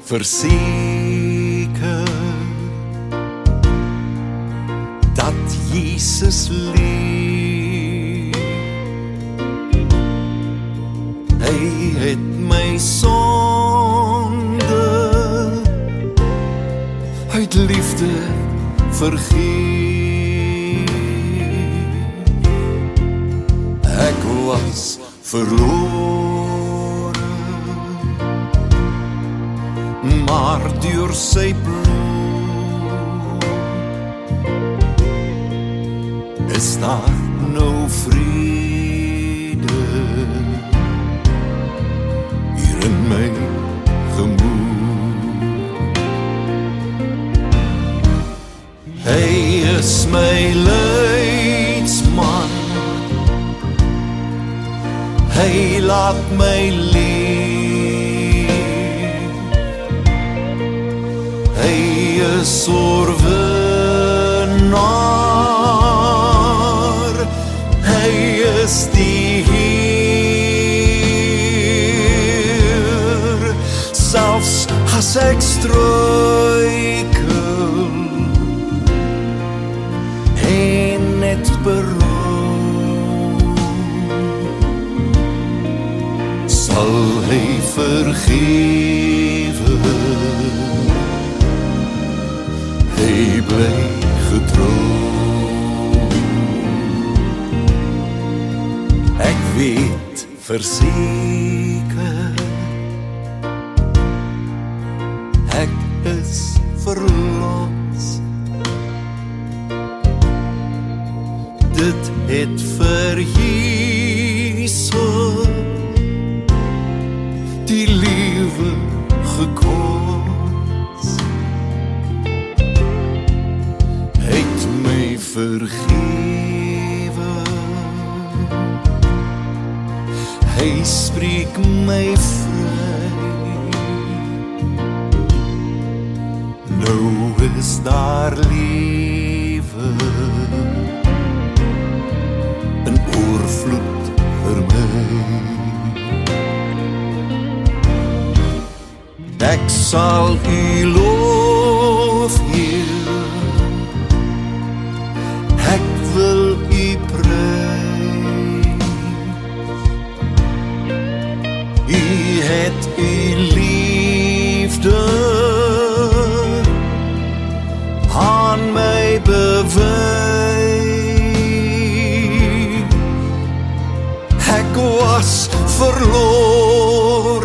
verseker dat Jesus leef. Hy het my sonde uit liefde vergeef. Ek was verloren, maar deur sy bloed is daar nou vrede hier in my gemoed. Hy is my leidsman, hy laat my leef. Hy is oorwinnaar, hy is die Heer. Selfs as ek struikel en net berou, sal hy vergewe. Hy bly getrou. Ek weet verseker, ek is verlos. Dit het vir Jesus die lewe gekos. Hy het my vergewe. Hy spreek my vry. Nou is daar lewe in oorvloed vir my. Ek sal u lof, Heer, ek wil u prys. U het u liefde aan my bewys. Ek was verloren,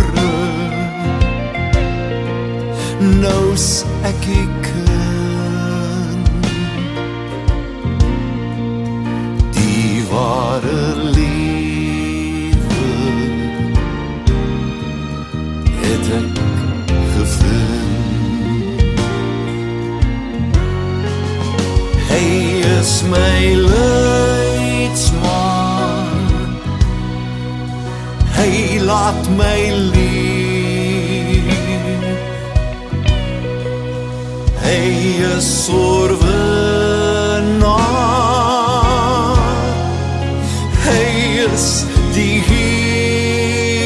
nou's ek u kind. Die ware lewe het ek gevind. Hy is my leidsman, hy laat my leef. Hy is oorwinnaar, hy is die Heer.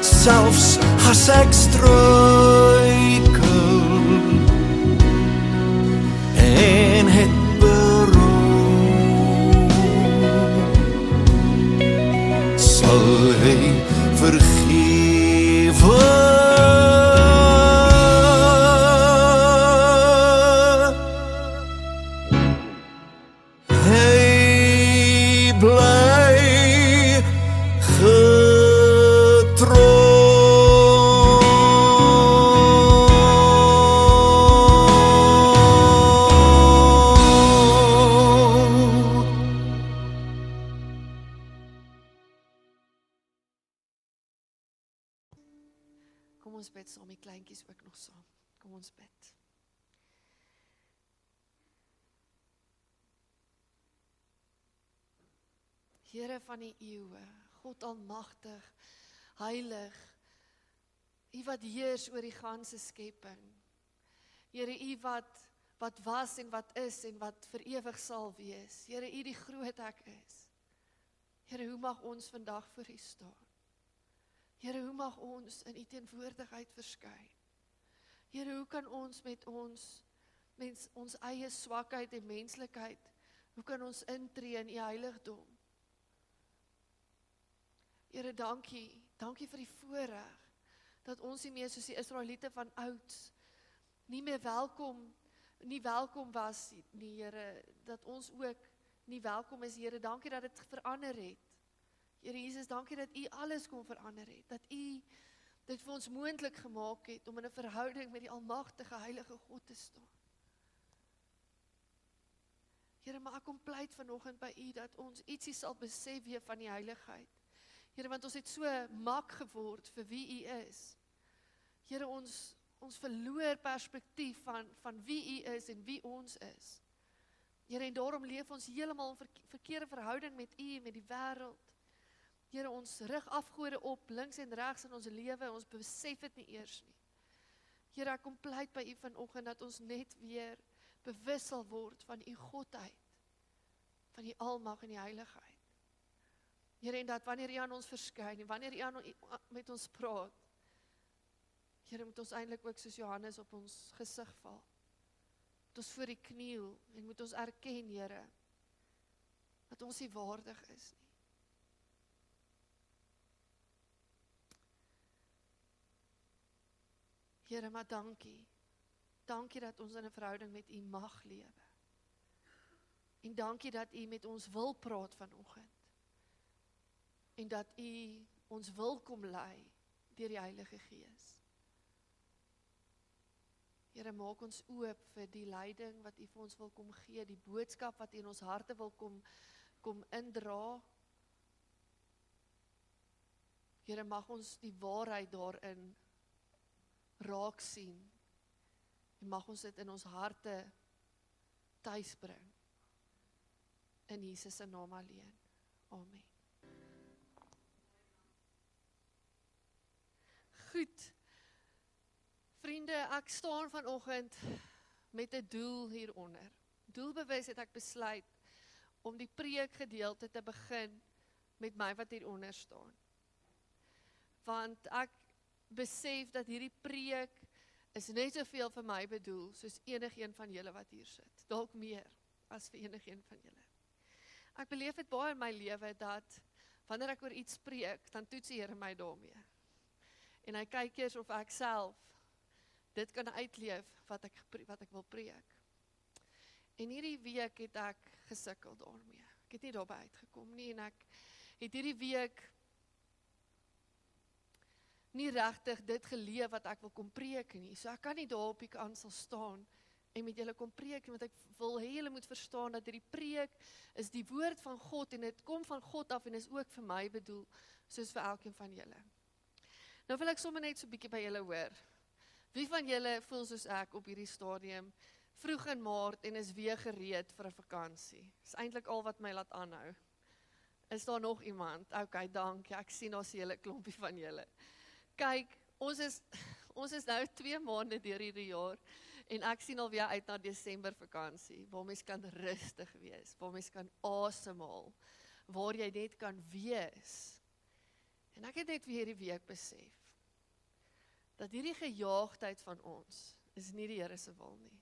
Selfs as ek struikel en het berou, sal hy vergewe. Kom ons bid saam, die kleintjies ook nog saam. Kom ons bid. Here van die eeue, God almagtig, heilig, U wat heers oor die ganse skepping. Here, U wat was en wat is en wat vir ewig sal wees. Here, U die groot ek is. Here, hoe mag ons vandag voor U staan? Here, hoe mag ons in U teenwoordigheid verskyn? Here, hoe kan ons met ons eie swakheid en menslikheid, hoe kan ons intree in U heiligdom? Here, dankie vir die voorreg, dat ons nie meer soos die Israeliete van ouds, nie welkom was nie, Here, dat ons ook nie welkom is, Here, dankie dat dit verander het. Here Jesus, dankie dat U alles kon verander het, dat U dit vir ons moontlik gemaak het, om in 'n verhouding met die almagtige heilige God te staan. Here, maar ek kom pleit vanoggend by U, dat ons ietsie sal besef weer van die heiligheid. Here, want ons het so mak geword vir wie U is. Here, ons verloor perspektief van wie U is en wie ons is. Here, en daarom leef ons heeltemal in verkeerde verhouding met U en met die wêreld. Here, ons rig afgode op, links en regs in ons lewe, ons besef dit nie eers nie. Here, ek kom pleit by U vanoggend, dat ons net weer bewus sal word van U godheid, van die almag en die heiligheid. Here, en dat wanneer U aan ons verskyn, en wanneer U met ons praat, Here, moet ons eintlik ook soos Johannes op ons gesig val. Moet ons voor U kniel, en moet ons erken, Here, dat ons nie waardig is nie. Here, maar dankie. Dankie dat ons in 'n verhouding met U mag lewe. En dankie dat U met ons wil praat vanoggend. En dat U ons wil kom lei deur die Heilige Gees. Here, maak ons oop vir die leiding wat U vir ons wil kom gee, die boodskap wat U in ons harte wil kom indra. Here, mag ons die waarheid daarin raak sien, en mag ons dit in ons harte tuis bring. In Jesus se naam alleen. Amen. Goed. Vriende, ek staan vanoggend met 'n doel hieronder. Doelbewus het ek besluit om die preekgedeelte te begin met my wat hieronder staan. Want ek besef dat hierdie preek is net soveel vir my bedoel, soos enigeen van julle wat hier sit. Dalk meer as vir enigeen van julle. Ek beleef dit baie in my lewe, dat wanneer ek oor iets preek, dan toets die Here my daarmee. En hy kyk eers of ek self dit kan uitleef wat ek wil preek. En hierdie week het ek gesukkel daarmee. Ek het nie daarby uitgekom nie, en ek het hierdie week nie regtig dit geleef wat ek wil kom preek nie. So ek kan nie daar op die kant sal staan en met julle kom preek, want ek wil hê julle moet verstaan dat hierdie preek is die woord van God, en dit kom van God af en is ook vir my bedoel, soos vir elkeen van julle. Nou wil ek sommer net so 'n bietjie by julle hoor. Wie van julle voel soos ek op hierdie stadium, vroeg in Maart, en is weer gereed vir 'n vakansie? Dis eintlik al wat my laat aanhou. Is daar nog iemand? Okay, dankie. Ek sien daar's 'n hele klompie van julle. Kyk, ons is nou 2 maande deur hierdie jaar, en ek sien alweer uit na Desember vakansie, waar mens kan rustig wees, waar mens kan asemhaal, waar jy net kan wees. En ek het net weer hierdie week besef, dat hierdie gejaagdheid van ons, is nie die Here se wil nie.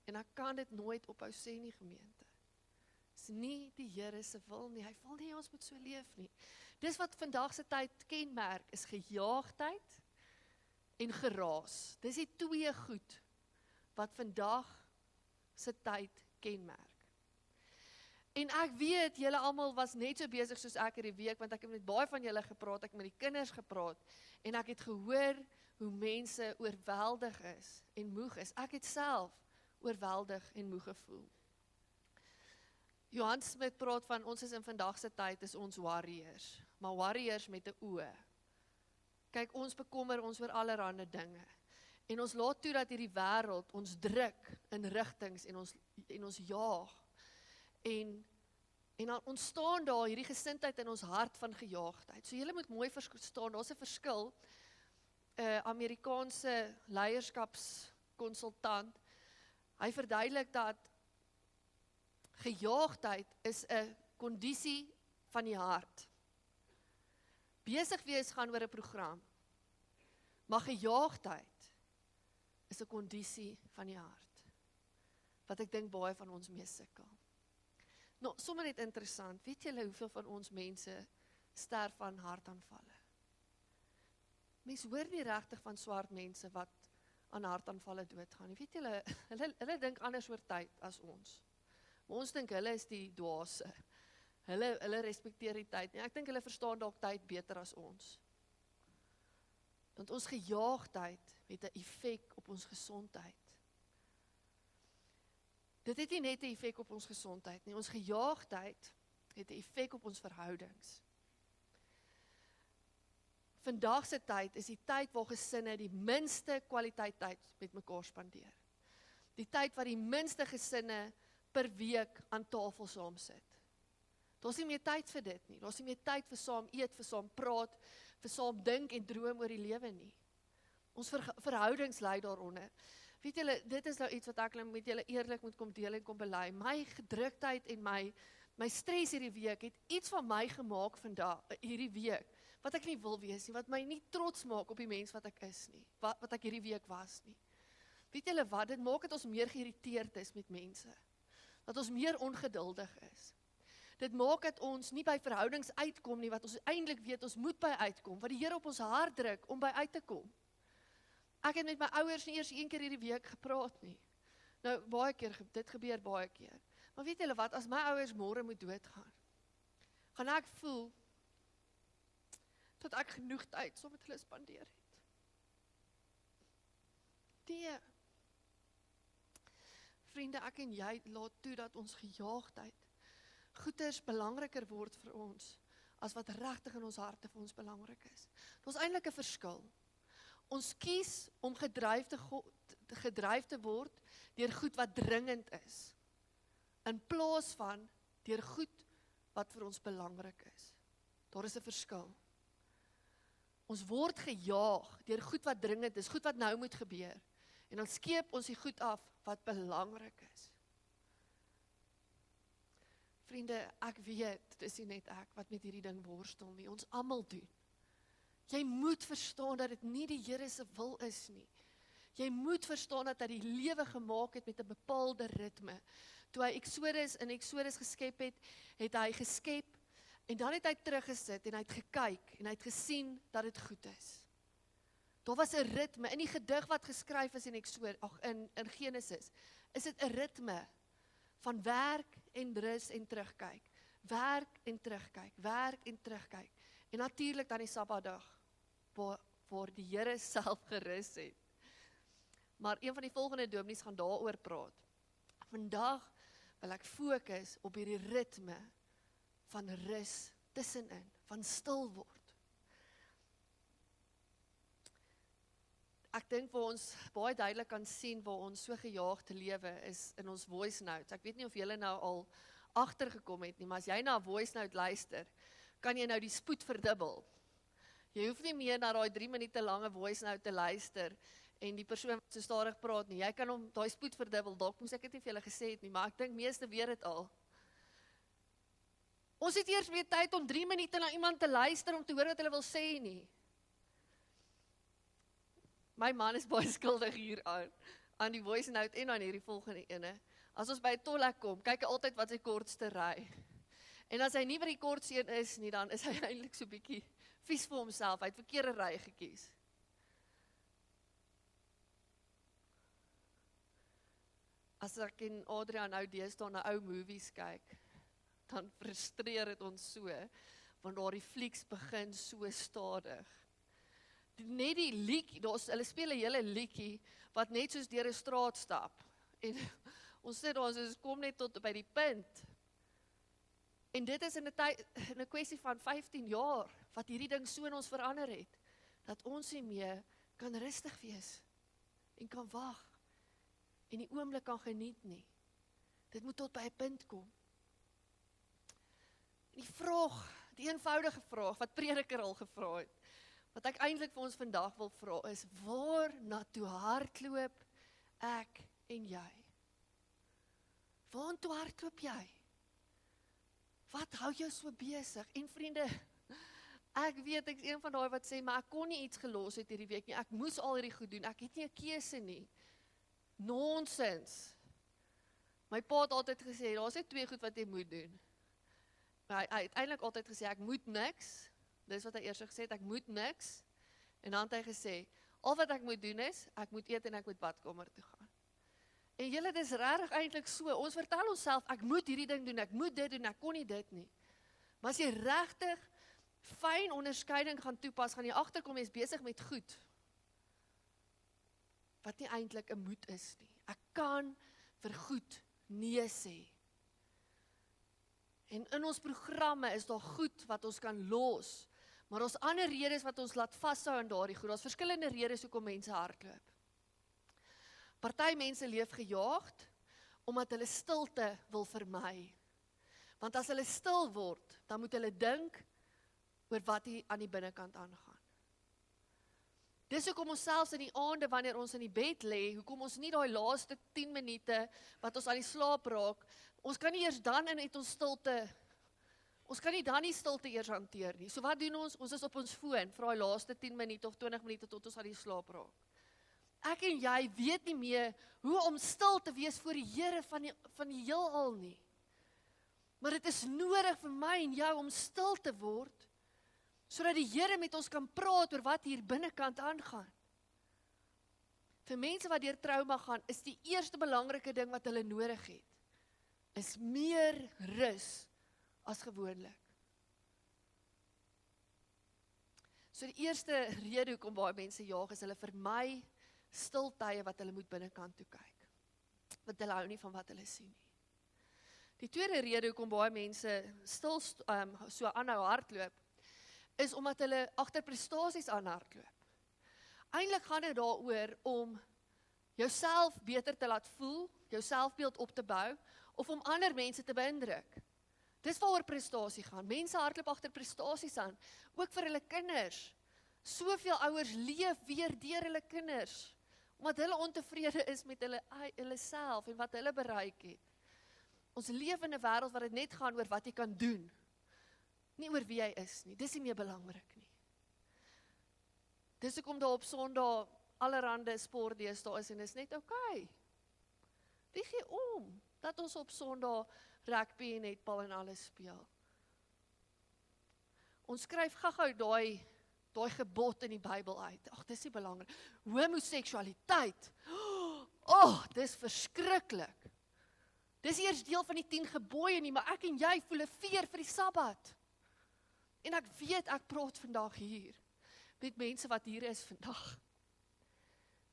En ek kan dit nooit ophou sê nie, gemeente. Dis nie die Here se wil nie, hy wil nie ons moet so leef nie. Dis wat vandag se tyd kenmerk, is gejaagdheid en geraas. Dis die 2 goed wat vandag se tyd kenmerk. En ek weet, julle almal was net so besig soos ek hierdie week, want ek het met baie van julle gepraat, ek het met die kinders gepraat, en ek het gehoor hoe mense oorweldig is en moeg is. Ek het self oorweldig en moeg gevoel. Johan Smit praat van, ons is in vandag se tyd, is ons warriors, maar warriors met 'n O. Kyk, ons bekommer ons oor allerlei dinge, en ons laat toe dat hierdie wêreld ons druk in rigtings, en ons jaag, en dan ontstaan daar hierdie gesindheid in ons hart van gejaagdheid. So julle moet mooi verstaan, daar's 'n verskil. Amerikaanse leierskapskonsultant, hy verduidelik dat gejaagdheid is 'n kondisie van die hart. Besig wees gaan oor 'n program. Maar gejaagdheid is 'n kondisie van die hart. Wat ek dink baie van ons mee sukkel. Nou, sommer net interessant, weet julle hoeveel van ons mense sterf van hartaanvalle? Mense hoor nie regtig van swart mense wat aan hartaanvalle doodgaan nie. Weet julle, hulle dink anders oor tyd as ons. Maar ons dink hulle is die dwaase. Hulle respekteer die tyd nie. Ek dink hulle verstaan dalk tyd beter as ons. Want ons gejaagdheid het 'n effek op ons gesondheid. Dit het nie net 'n effek op ons gesondheid nie. Ons gejaagdheid het 'n effek op ons verhoudings. Vandag se tyd is die tyd waar gesinne die minste kwaliteit tyd met mekaar spandeer. Die tyd waar die minste gesinne per week aan tafel saam sit. Daar's nie meer tyd vir dit nie. Daar's nie meer tyd vir saam eet, vir saam praat, vir saam dink en droom oor die lewe nie. Ons verhoudings lei daaronder. Weet julle, dit is nou iets wat ek met julle eerlik moet kom deel en kom bely. My gedruktheid en my stres hierdie week het iets van my gemaak vandag, hierdie week, wat ek nie wil wees nie, wat my nie trots maak op die mens wat ek is nie, wat ek hierdie week was nie. Weet julle wat, dit maak dat ons meer geïrriteerd is met mense, dat ons meer ongeduldig is. Dit maak dat ons nie by verhoudings uitkom nie, wat ons eintlik weet ons moet by uitkom, wat die Here op ons hart druk om by uit te kom. Ek het met my ouers nie eers 1 keer hierdie week gepraat nie. Nou, baie keer, dit gebeur baie keer. Maar weet julle wat, as my ouers môre moet doodgaan, gaan ek voel, dat ek genoeg tyd saam met hulle spandeer het. Vriende, ek en jy laat toe dat ons gejaagdheid goeders belangriker word vir ons, as wat regtig in ons harte vir ons belangrik is. Dit is eintlik 'n verskil. Ons kies om gedryf te word deur goed wat dringend is, in plaas van deur goed wat vir ons belangrik is. Daar is 'n verskil. Ons word gejaag deur goed wat dringend is, goed wat nou moet gebeur, en dan skeep ons die goed af wat belangrik is. Vriende, ek weet, dit is nie net ek wat met hierdie ding worstel nie, ons almal doen. Jy moet verstaan dat dit nie die Here se wil is nie. Jy moet verstaan dat hy die lewe gemaak het met 'n bepaalde ritme. Toe hy Exodus geskep het, het hy geskep, en dan het hy teruggesit, en hy het gekyk, en hy het gesien dat dit goed is. Daar was 'n ritme, in die gedig wat geskryf is in Genesis, is dit 'n ritme, van werk en rus en terugkyk, werk en terugkyk, werk en terugkyk, en natuurlik dan die Sabbatdag, waar die Here self gerus het. Maar een van die volgende dominees gaan daaroor praat. Vandag wil ek fokus op hierdie ritme van rus tussenin, van stil word. Ek dink waar ons baie duidelik kan sien waar ons so gejaagde lewe is in ons voice notes. Ek weet nie of julle nou al agtergekom het nie, maar as jy na 'n voice note luister, kan jy nou die spoed verdubbel. Jy hoef nie meer na daai 3 minute lange voice note te luister en die persoon wat so stadig praat nie. Jy kan hom daai spoed verdubbel. Dalk moes ek dit nie vir julle gesê het nie, maar ek dink meeste weet dit al. Ons het eers weer tyd om 3 minute na iemand te luister om te hoor wat hulle wil sê nie. My man is baie skuldig hier aan die voice note en aan hierdie volgende ene. As ons by 'n tolhek kom, kyk hy altyd wat sy kortste ry. En as hy nie by die kortste een is nie, dan is hy eintlik so bietjie vies vir homself. Hy het verkeerde ry gekies. As ek en Adrian nou deesdae na ou movies kyk, dan frustreer dit ons so, want daardie flieks begin so stadig. Net die liedjie, hulle speel 'n hele liedjie, wat net soos deur 'n straat stap, en ons sê ons kom net tot by die punt, en dit is in 'n kwessie van 15 jaar, wat hierdie ding so in ons verander het, dat ons nie meer kan rustig wees, en kan wag, en die oomblik kan geniet nie. Dit moet tot by 'n punt kom. Die vraag, die eenvoudige vraag, wat Prediker al gevra het, wat ek eintlik vir ons vandag wil vra is, waar na toe hardloop ek en jy? Waartoe hardloop jy? Wat hou jou so besig? En vriende, Ek weet, ek is een van daai wat sê, maar ek kon nie iets gelos het hierdie week nie, ek moes al hierdie goed doen, ek het nie 'n keuse nie. Nonsens. My pa het altyd gesê, daar's net 2 goed wat jy moet doen. Maar hy het eintlik altyd gesê, ek moet niks, dis wat hy eers gesê het, ek moet niks, en dan het hy gesê, al wat ek moet doen is, ek moet eet en ek moet badkamer toe gaan. En julle, dis regtig eintlik so, ons vertel onsself, ek moet hierdie ding doen, ek moet dit doen, ek kon nie dit nie. Maar as jy regtig fyn onderskeiding gaan toepas, gaan jy agterkom, jy is besig met goed, wat nie eintlik 'n moet is nie. Ek kan vir goed nee sê. En in ons programme is daar goed wat ons kan los, maar ons ander redes wat ons laat vashou aan daardie goed. Daar's verskillende redes hoekom mense hardloop. Party mense leef gejaagd, omdat hulle stilte wil vermy. Want as hulle stil word, dan moet hulle dink oor wat hier aan die binnekant aangaan. Dis hoekom ons selfs in die aande, wanneer ons in die bed lê, hoekom ons nie daai laaste 10 minute, wat ons aan die slaap raak, ons kan nie eers dan in ons stilte, ons kan nie dan die stilte eers hanteer nie. So wat doen ons? Ons is op ons foon, vir daai laaste 10 minute of 20 minute tot ons aan die slaap raak. Ek en jy weet nie meer hoe om stil te wees voor die Here van die heelal nie. Maar dit is nodig vir my en jou om stil te word, sodat die Here met ons kan praat oor wat hier binnekant aangaan. Vir mense wat deur trauma gaan, is die eerste belangrike ding wat hulle nodig het, is meer rus as gewoonlik. So die eerste rede hoekom baie mense jaag, is hulle vermy stiltye wat hulle moet binnekant toe kyk. Want hulle hou nie van wat hulle sien nie. Die tweede rede hoekom baie mense stil so aanhou hardloop, is omdat hulle agter prestasies aanhardloop. Eintlik gaan dit daaroor om jouself beter te laat voel, jou selfbeeld op te bou, of om ander mense te beïndruk. Dis waaroor prestasie gaan. Mense hardloop agter prestasies aan, ook vir hulle kinders. Soveel ouers leef weer deur hulle kinders, omdat hulle ontevrede is met hulle self en wat hulle bereik het. Ons leef in 'n wêreld waar dit net gaan oor wat jy kan doen, nie oor wie jy is nie. Dis nie meer belangrik nie. Dis hoekom daar op Sondag allerhande sportdees daar is en is net oké. Wie gee om dat ons op Sondag rugby en netbal en alles speel? Ons skryf gou-gou daai gebod in die Bybel uit. Ag, dis nie belangrik. Homoseksualiteit. Dis verskriklik. Dis eers deel van die 10 gebooie nie, maar ek en jy voel 'n veer vir die Sabbat. En ek weet, ek praat vandag hier met mense wat hier is vandag.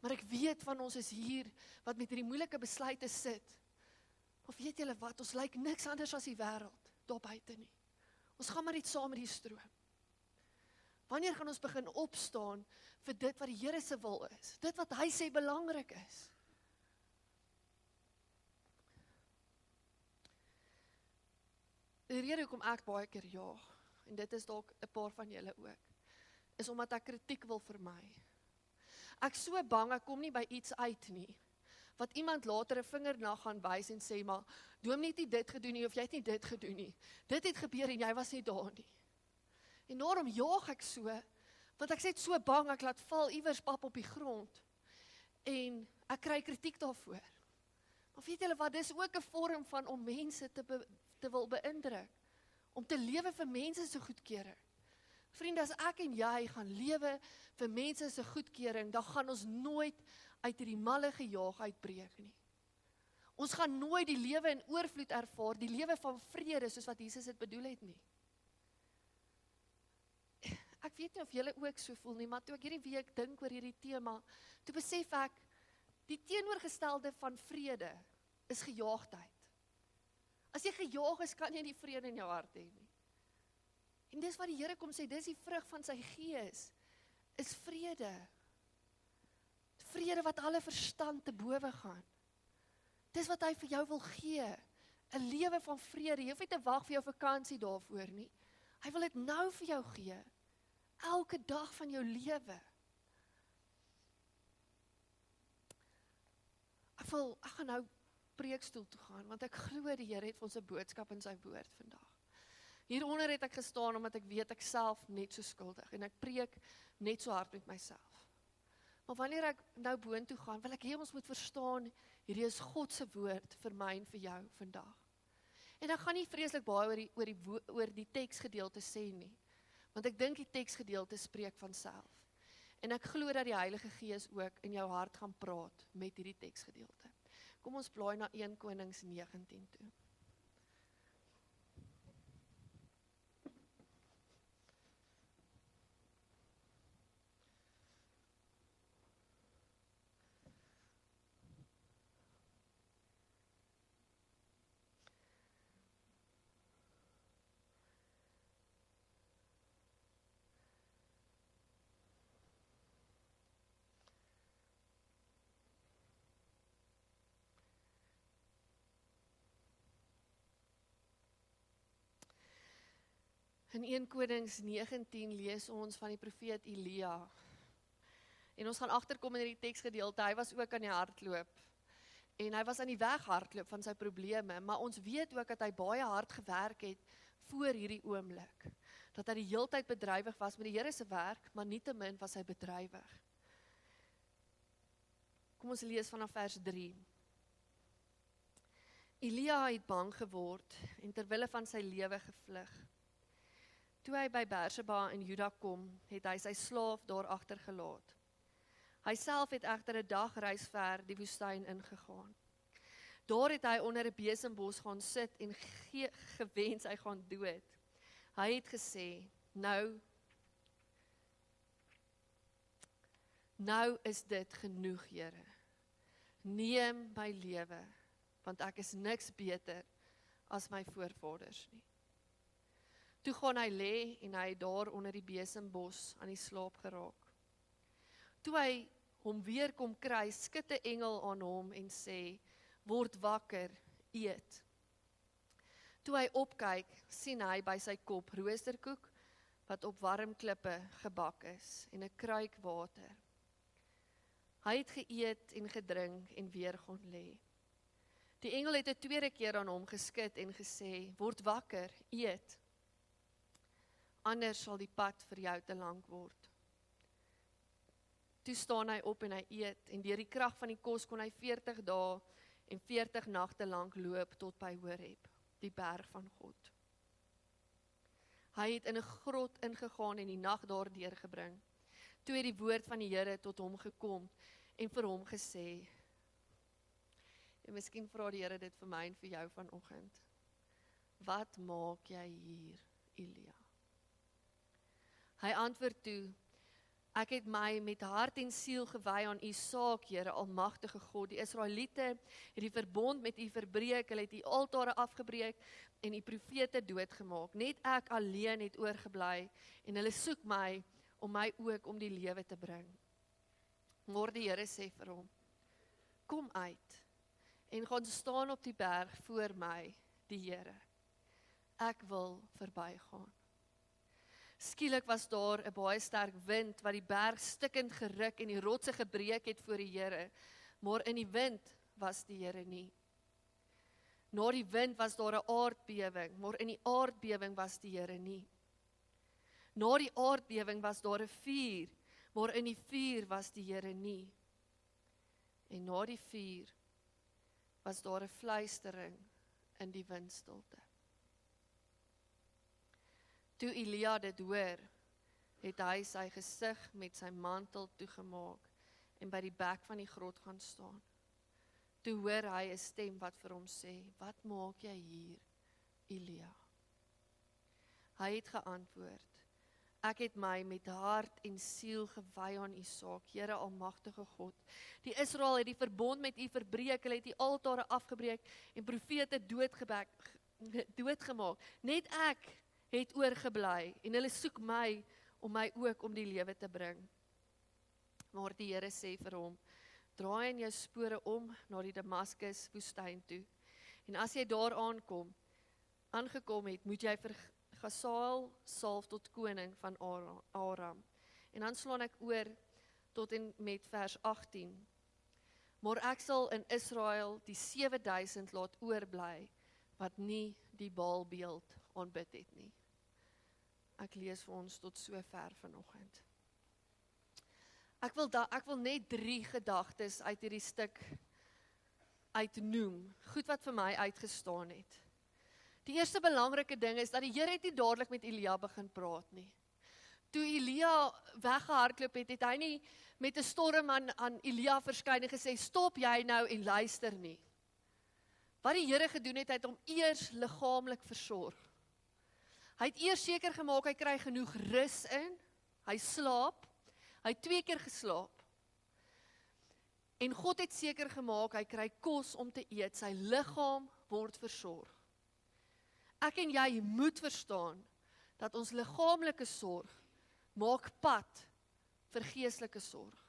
Maar ek weet van ons is hier, wat met hierdie moeilike besluite sit. Of weet julle wat, ons lyk niks anders as die wêreld, daar buite nie. Ons gaan maar net saam met die stroom. Wanneer gaan ons begin opstaan vir dit wat die Here se wil is? Dit wat hy sê belangrik is. Die rede hoekom ek baie keer jaag, en dit is dalk 'n paar van julle ook, is omdat ek kritiek wil vermy. Ek is so bang, ek kom nie by iets uit nie, wat iemand later 'n vinger na gaan wys en sê, maar Dominee het nie dit gedoen nie, of jy het nie dit gedoen nie. Dit het gebeur en jy was nie daar nie. En daarom jaag ek so, want ek sê so bang, ek laat val iewers pap op die grond, en ek kry kritiek daarvoor. Maar weet julle wat, dis ook 'n vorm van om mense te wil beïndruk, om te lewe vir mense se goedkeuring. Vriende, as ek en jy gaan lewe vir mense se goedkeuring, dan gaan ons nooit uit hierdie malle gejaag uitbreek nie. Ons gaan nooit die lewe in oorvloed ervaar, die lewe van vrede, soos wat Jesus dit bedoel het nie. Ek weet nie of julle ook so voel nie, maar toe ek hierdie week dink oor hierdie tema, toe besef ek, die teenoorgestelde van vrede is gejaagdheid. As jy gejaag is, kan jy nie vrede in jou hart hê nie. En dis wat die Here kom sê, dis die vrug van sy gees, is vrede. Vrede wat alle verstand te bowe gaan. Dis wat hy vir jou wil gee, 'n lewe van vrede. Jy hoef nie te wag vir jou vakansie daarvoor nie. Hy wil dit nou vir jou gee, elke dag van jou lewe. Ek gaan nou preekstoel toe gaan, want ek glo die Here het vir ons 'n boodskap in sy woord vandag. Hieronder het ek gestaan omdat ek weet ek self net so skuldig en ek preek net so hard met myself. Maar wanneer ek nou boontoe gaan, wil ek hê ons moet verstaan, hierdie is God se woord vir my en vir jou vandag. En ek gaan nie vreeslik baie oor die teksgedeelte sê nie, want ek dink die teksgedeelte spreek van self. En ek glo dat die Heilige Gees ook in jou hart gaan praat met hierdie teksgedeelte. Kom ons blaai na 1 Konings 19 toe. In 1 Konings 19 lees ons van die profeet Elia. En ons gaan agterkom in die teksgedeelte, hy was ook aan die hardloop. En hy was aan die weg hardloop van sy probleme, maar ons weet ook dat hy baie hard gewerk het voor hierdie oomblik. Dat hy die heeltyd bedrywig was met die Here se werk, maar nietemin was hy bedrywig. Kom ons lees vanaf vers 3. Elia het bang geword en terwille van sy lewe gevlug. Toe hy by Berseba in Juda kom, het hy sy slaaf daar agtergelaat. Hy self het egter 'n dagreis ver die woestyn ingegaan. Daar het hy onder 'n besembos gaan sit en gewens hy gaan dood. Hy het gesê, nou is dit genoeg, Here. Neem my lewe, want ek is niks beter as my voorvaders nie. Toe gaan hy lê en hy het daar onder die besembos aan die slaap geraak. Toe hy hom weer kom kry, skud 'n engel aan hom en sê, word wakker, eet. Toe hy opkyk, sien hy by sy kop roosterkoek, wat op warm klippe gebak is, en 'n kruik water. Hy het geëet en gedrink en weer gaan lê. Die engel het 'n tweede keer aan hom geskud en gesê, word wakker, eet. Anders sal die pad vir jou te lank word. Toe staan hy op en hy eet, en deur die krag van die kos kon hy 40 dae en 40 nagte lank loop tot by Horeb, die berg van God. Hy het in 'n grot ingegaan en die nag daar deurgebring. Toe het die woord van die Here tot hom gekom en vir hom gesê, en miskien vra die Here dit vir my en vir jou vanoggend, wat maak jy hier, Elia? Hy antwoord toe, ek het my met hart en siel gewy aan u saak, Here, almagtige God. Die Israeliete het die verbond met u verbreek, hulle het die altare afgebreek en die profete doodgemaak. Net ek alleen het oorgebly en hulle soek my om my ook om die lewe te bring. Maar die Here sê vir hom, kom uit en gaan staan op die berg voor my, die Here. Ek wil verbygaan. Skielik was daar 'n baie sterk wind wat die berg stikkend geruk en die rotse gebreek het voor die Here, maar in die wind was die Here nie. Na die wind was daar 'n aardbewing, maar in die aardbewing was die Here nie. Na die aardbewing was daar 'n vuur, maar in die vuur was die Here nie. En na die vuur was daar 'n fluistering in die windstilte. Toe Elia dit hoor, het hy sy gesig met sy mantel toegemaak en by die bek van die grot gaan staan. Toe hoor hy 'n stem wat vir hom sê, wat maak jy hier, Elia? Hy het geantwoord, ek het my met hart en siel gewy aan u saak, Here almagtige God. Die Israel het die verbond met u verbreek, hulle het die altare afgebreek en profete doodgemaak. Net ek het oorgebly en hulle soek my om my ook om die lewe te bring. Maar die Here sê vir hom, draai in jou spore om na die Damaskus woestyn toe. En as jy daar aangekom het, moet jy vir Hazael salf tot koning van Aram. En dan slaan ek oor tot en met vers 18. Maar ek sal in Israel die 7000 laat oorbly, wat nie die Baalbeeld aanbid het nie. Ek lees vir ons tot so ver vanoggend. Ek wil net 3 gedagtes uit hierdie stuk uitnoem, goed wat vir my uitgestaan het. Die eerste belangrike ding is dat die Here het nie dadelik met Elia begin praat nie. Toe Elia weggehardloop het hy nie met 'n storm aan Elia verskyn en gesê, stop jy nou en luister nie. Wat die Here gedoen het, hy het hom eers liggaamlik versorg. Hy het eers seker gemaak, hy kry genoeg rus in, hy slaap, hy het 2 keer geslaap. En God het seker gemaak, hy kry kos om te eet, sy liggaam word versorg. Ek en jy moet verstaan, dat ons liggaamlike sorg, maak pad vir geestelike sorg.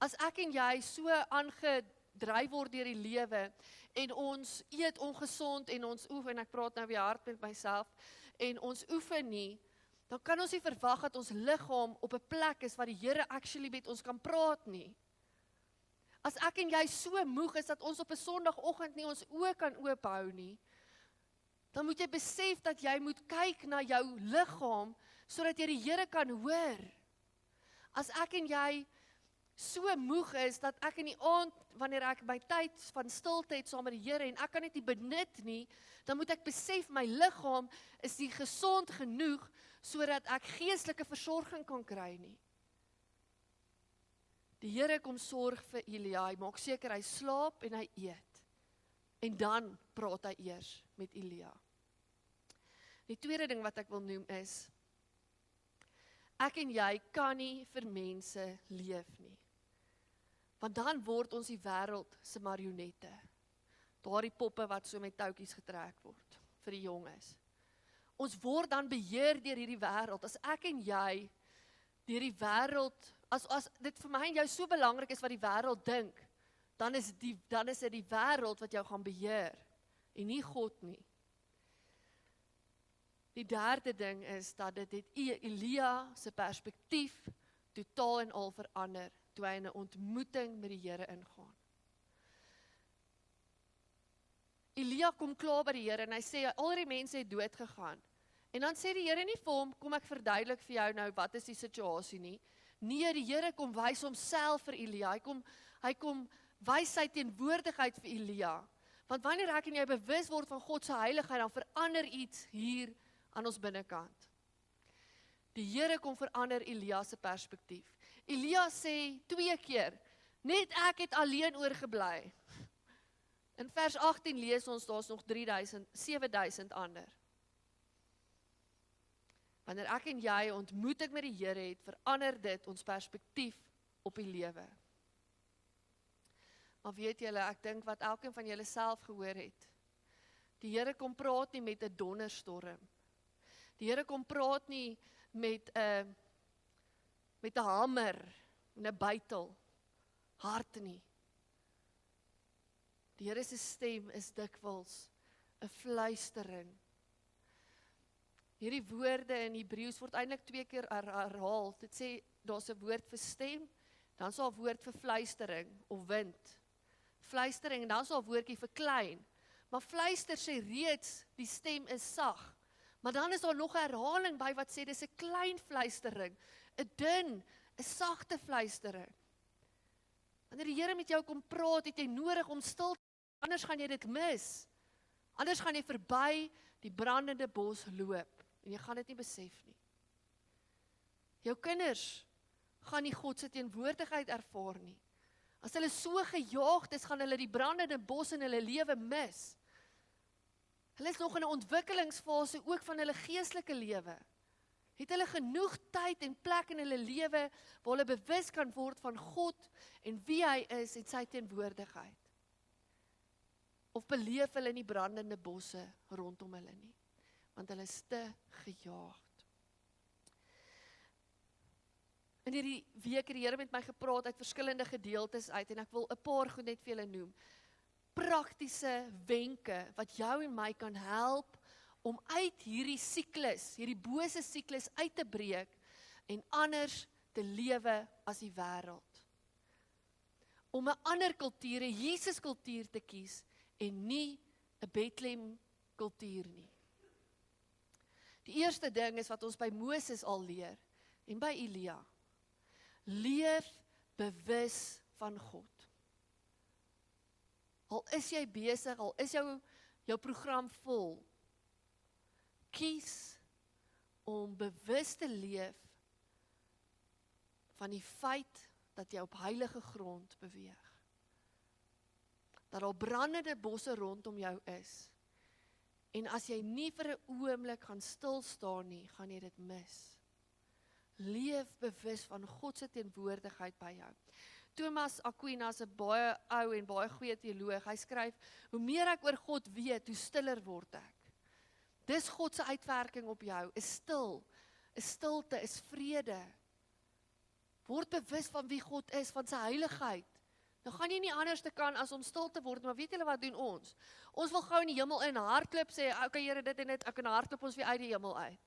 As ek en jy so aangedryf word deur die lewe, en ons eet ongesond, en ons oefen, en ek praat nou weer hard met myself, en ons oefen nie, dan kan ons nie verwag dat ons liggaam op 'n plek is waar die Here actually met ons kan praat nie. As ek en jy so moeg is dat ons op 'n Sondagoggend nie ons oë kan oophou nie, dan moet jy besef dat jy moet kyk na jou liggaam sodat jy die Here kan hoor. As ek en jy so moeg is dat ek in die aand, wanneer ek my tyd van stilte het saam met die Here en ek kan dit nie benut nie, dan moet ek besef my liggaam is nie gesond genoeg sodat ek geestelike versorging kan kry nie. Die Here kom sorg vir Elia, hy maak seker hy slaap en hy eet. En dan praat hy eers met Elia. Die tweede ding wat ek wil noem is, ek en jy kan nie vir mense leef nie. Want dan word ons die wêreld se marionette. Daardie poppe wat so met touwtjies getrek word vir die jonges. Ons word dan beheer deur hierdie wêreld. As ek en jy deur die wêreld, as dit vir my en jou so belangrik is wat die wêreld dink, dan is dit die wêreld wat jou gaan beheer en nie God nie. Die derde ding is dat dit het Elia se perspektief totaal en al verander toe hy in 'n ontmoeting met die Here ingaan. Elia kom klaar by die Here en hy sê al die mense het dood gegaan. En dan sê die Here nie vir hom, kom ek verduidelik vir jou nou wat is die situasie nie. Nee, die Here kom wys homself vir Elia. Hy kom wys sy teenwoordigheid vir Elia. Want wanneer ek en jy bewus word van God se heiligheid, dan verander iets hier aan ons binnekant. Die Here kom verander Elia se perspektief. Elia sê 2 keer, net ek het alleen oorgebly. In vers 18 lees ons, daar's nog 7,000 ander. Wanneer ek en jy ontmoeting met die Here het, verander dit ons perspektief op die lewe. Maar weet julle, ek dink wat elkeen van julle self gehoor het, die Here kom praat nie met 'n donderstorm. Die Here kom praat nie met 'n hamer en 'n bytel, hard nie. Die Here se stem is dikwels 'n fluistering. Hierdie woorde in Hebreëus word eintlik 2 keer herhaal. Dit sê, daar's 'n woord vir stem, dan is daar 'n woord vir fluistering of wind. Fluistering en dan is daar 'n woordjie vir klein. Maar fluister sê reeds, die stem is sag. Maar dan is daar nog 'n herhaling by wat sê, dis 'n klein fluistering, 'n dun, 'n sagte fluistering. Wanneer die Here met jou kom praat, het jy nodig om stil te wees, anders gaan jy dit mis. Anders gaan jy verby die brandende bos loop, en jy gaan dit nie besef nie. Jou kinders gaan nie God se teenwoordigheid ervaar nie. As hulle so gejaagd is, gaan hulle die brandende bos in hulle lewe mis. Hulle is nog in 'n ontwikkelingsfase ook van hulle geestelike lewe. Het hulle genoeg tyd en plek in hulle lewe waar hulle bewus kan word van God en wie hy is en sy teenwoordigheid? Of beleef hulle nie brandende bosse rondom hulle nie, want hulle is te gejaagd. In hierdie week het die Here met my gepraat uit verskillende gedeeltes uit en ek wil 'n paar goed net vir julle noem. Praktiese wenke wat jou en my kan help om uit hierdie siklus, hierdie bose siklus uit te breek en anders te lewe as die wêreld. Om 'n ander kultuur, 'n Jesus kultuur te kies en nie 'n Bethlehem kultuur nie. Die eerste ding is wat ons by Moses al leer, en by Elia. Leef bewus van God. Al is jy besig, al is jou program vol, kies om bewus te leef van die feit dat jy op heilige grond beweeg. Dat daar brandende bosse rondom jou is. En as jy nie vir 'n oomblik gaan stil staan nie, gaan jy dit mis. Leef bewus van God se teenwoordigheid by jou. Thomas Aquinas, 'n baie ou en baie goeie teoloog, hy skryf, hoe meer ek oor God weet, hoe stiller word ek. Dis God se uitwerking op jou, is stil, is stilte, is vrede. Word bewus van wie God is, van sy heiligheid. Nou gaan jy nie anders te kan as om stil te word, maar weet julle wat doen ons? Ons wil gou in die hemel in hardloop, sê, okay Here, dit en dit, ek kan hardloop ons weer uit die hemel uit.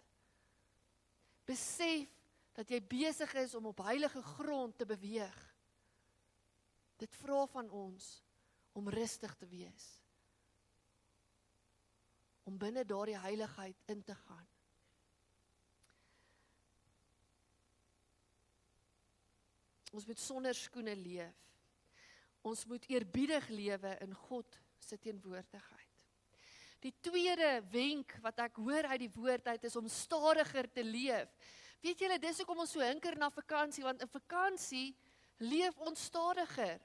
Besef dat jy besig is om op heilige grond te beweeg. Dit vra van ons om rustig te wees. Om binne daardie heiligheid in te gaan. Ons moet sonder skoene leef. Ons moet eerbiedig lewe in God se teenwoordigheid. Die tweede wenk wat ek hoor uit die woord uit is om stadiger te leef. Weet julle, dis hoekom ons so hinker na vakansie, want in vakansie leef ons stadiger.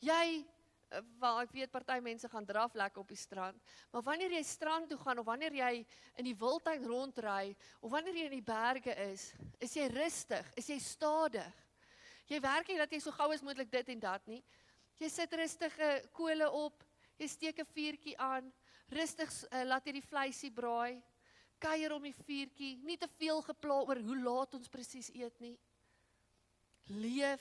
Wel, ek weet party mense gaan draf lekker op die strand, maar wanneer jy strand toe gaan, of wanneer jy in die wildtuin rondry, of wanneer jy in die berge is jy rustig, is jy stadig. Jy werk nie dat jy so gou as moontlik dit en dat nie. Jy sit rustige kole op, jy steek 'n vuurtjie aan, rustig laat jy die vleisie braai, kuier om die vuurtjie, nie te veel gepla oor hoe laat ons presies eet nie. Leef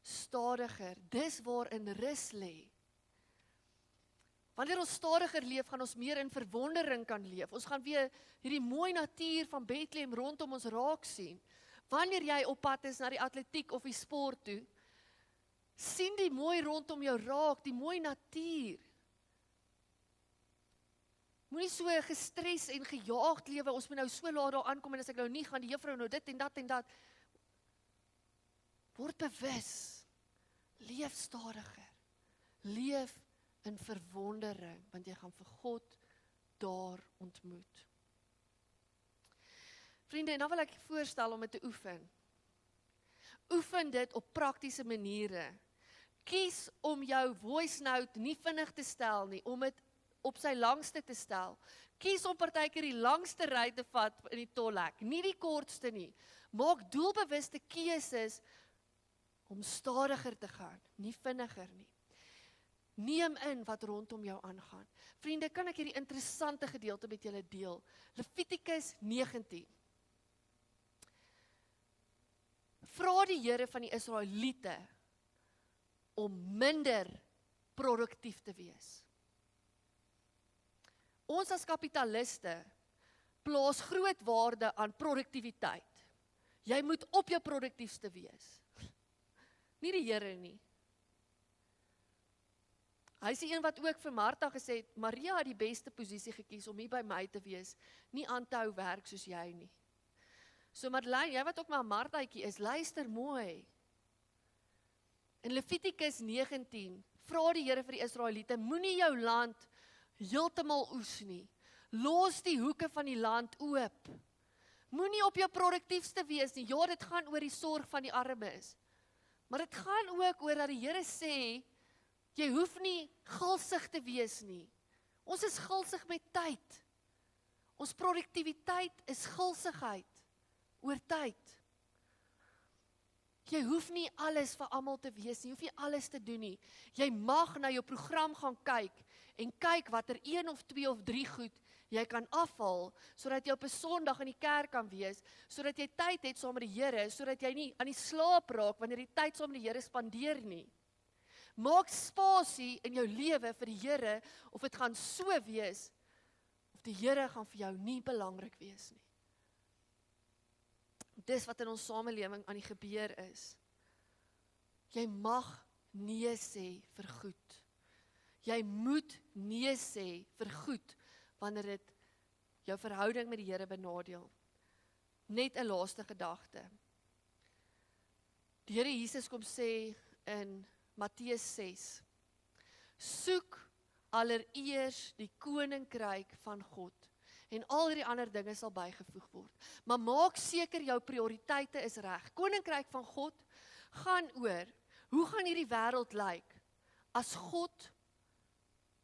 stadiger, dis waarin rus lê. Wanneer ons stadiger leef, gaan ons meer in verwondering kan leef. Ons gaan weer hierdie mooi natuur van Bethlehem rondom ons raak sien. Wanneer jy op pad is na die atletiek of die sport toe, sien die mooi rondom jou raak, die mooi natuur. Moenie so gestres en gejaagd lewe, ons moet nou so laat daar aankom en as ek nou nie gaan die juffrou nou dit en dat en dat. Word bewus, leef stadiger, leef in verwondering, want jy gaan vir God daar ontmoet. Vriende, en dan wil ek voorstel om dit te oefen. Oefen dit op praktiese maniere. Kies om jou voice note nie vinnig te stel nie, om dit op sy langste te stel. Kies om partykeer die langste ry te vat in die tolhek, nie die kortste nie. Maak doelbewuste keuses om stadiger te gaan, nie vinniger nie. Neem in wat rondom jou aangaan. Vriende, kan ek hierdie interessante gedeelte met julle deel? Levitikus 19. Vra die Here van die Israeliete om minder produktief te wees. Ons as kapitaliste plaas groot waarde aan produktiwiteit. Jy moet op jou produktiefste wees. Nie die Here nie. Hy is die een wat ook vir Martha gesê het, Maria het die beste posisie gekies om hier by my te wees, nie aan te hou werk soos jy nie. So Madeleine, jy wat ook maar Marthaitjie is, luister mooi. In Levitikus 19, vra die Here vir die Israeliete, moenie jou land heeltemal oes nie. Los die hoeke van die land oop. Moenie op jou produktiefste wees nie. Ja, dit gaan oor die sorg van die armes. Maar dit gaan ook oor dat die Here sê, jy hoef nie gulsig te wees nie. Ons is gulsig met tyd. Ons produktiwiteit is gulsigheid oor tyd. Jy hoef nie alles vir almal te wees nie, jy hoef nie alles te doen nie. Jy mag na jou program gaan kyk en kyk watter 1 of 2 of 3 goed jy kan afhaal, sodat jy op 'n Sondag in die kerk kan wees, sodat jy tyd het saam met die Here, sodat jy nie aan die slaap raak wanneer jy tyd saam met die Here spandeer nie. Maak spasie in jou lewe vir die Here, of dit gaan so wees, of die Here gaan vir jou nie belangrik wees nie. Dis wat in ons samelewing aan die gebeur is. Jy mag nee sê vir goed. Jy moet nee sê vir goed, wanneer dit jou verhouding met die Here benadeel. Net 'n laaste gedagte. Die Here Jesus kom sê in Matteus 6, soek allereers die koninkryk van God en al die ander dinge sal bygevoeg word. Maar maak seker jou prioriteite is reg. Koninkryk van God gaan oor, hoe gaan hierdie wêreld lyk as God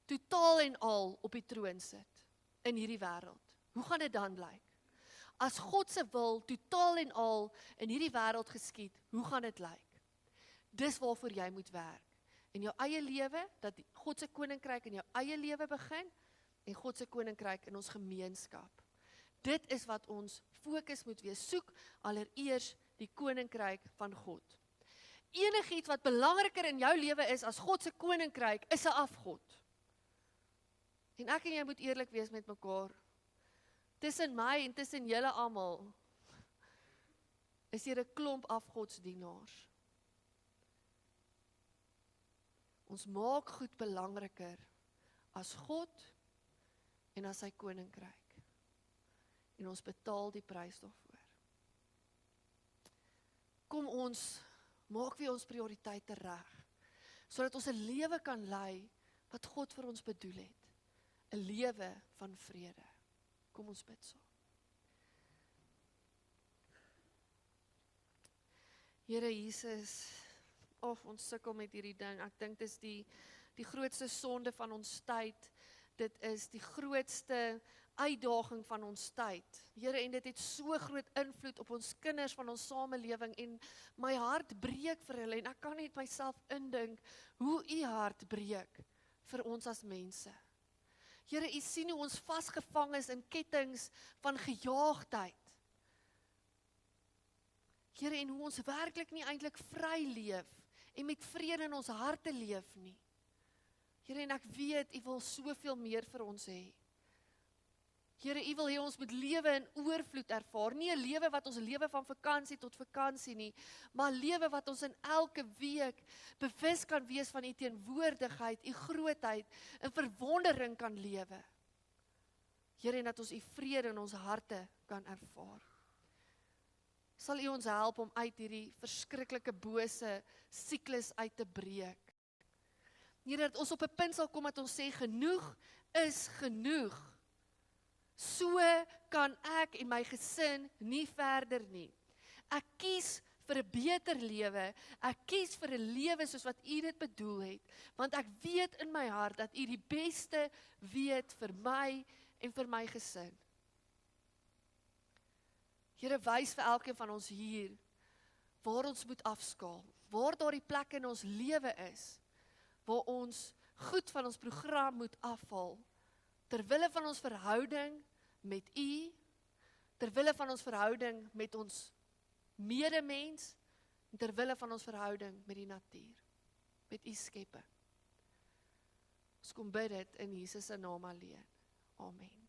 totaal en al op die troon sit in hierdie wêreld? Hoe gaan dit dan lyk? As God se wil totaal en al in hierdie wêreld geskied, hoe gaan dit lyk? Dis waarvoor jy moet werk. In jou eie lewe, dat God se koninkryk in jou eie lewe begin, en God se koninkryk in ons gemeenskap. Dit is wat ons fokus moet wees. Soek allereers die koninkryk van God. Enigiets wat belangriker in jou lewe is as God se koninkryk, is 'n afgod. En ek en jy moet eerlik wees met mekaar. Tussen my en tussen julle almal is hier 'n klomp afgodsdienaars. Ons maak goed belangriker as God en as sy koninkryk. En ons betaal die prys daarvoor. Kom ons maak weer ons prioriteite reg, sodat ons 'n lewe kan lei wat God vir ons bedoel het. 'n Lewe van vrede. Kom ons bid saam. Here Jesus, ons sukkel met hierdie ding. Ek dink dit is die grootste sonde van ons tyd. Dit is die grootste uitdaging van ons tyd. Here, en dit het so groot invloed op ons kinders van ons samelewing en my hart breek vir hulle en ek kan net myself indink hoe u hart breek vir ons as mense. Here, u sien hoe ons vasgevang is in kettinge van gejaagdheid. Here, en hoe ons werklik nie eintlik vry leef en met vrede in ons harte leef nie. Here, en ek weet, u wil soveel meer vir ons hê. Here, u wil hê ons moet lewe in oorvloed ervaar. Nie 'n lewe wat ons lewe van vakansie tot vakansie nie, maar 'n lewe wat ons in elke week bewus kan wees van u teenwoordigheid, u grootheid, in verwondering kan lewe. Here, en dat ons u vrede in ons harte kan ervaar. Sal u ons help om uit hierdie verskriklike bose siklus uit te breek. Here, dat ons op 'n punt sal kom dat ons sê, genoeg is genoeg. So kan ek en my gesin nie verder nie. Ek kies vir 'n beter lewe, ek kies vir 'n lewe soos wat u dit bedoel het, want ek weet in my hart dat u die beste weet vir my en vir my gesin. Here, wys vir elkeen van ons hier, waar ons moet afskaal, waar daar die plek in ons lewe is, waar ons goed van ons program moet afhaal, terwille van ons verhouding met u, terwille van ons verhouding met ons medemens, en terwille van ons verhouding met die natuur, met u skepping. Ons kom bid dit in Jesus se naam alleen. Amen.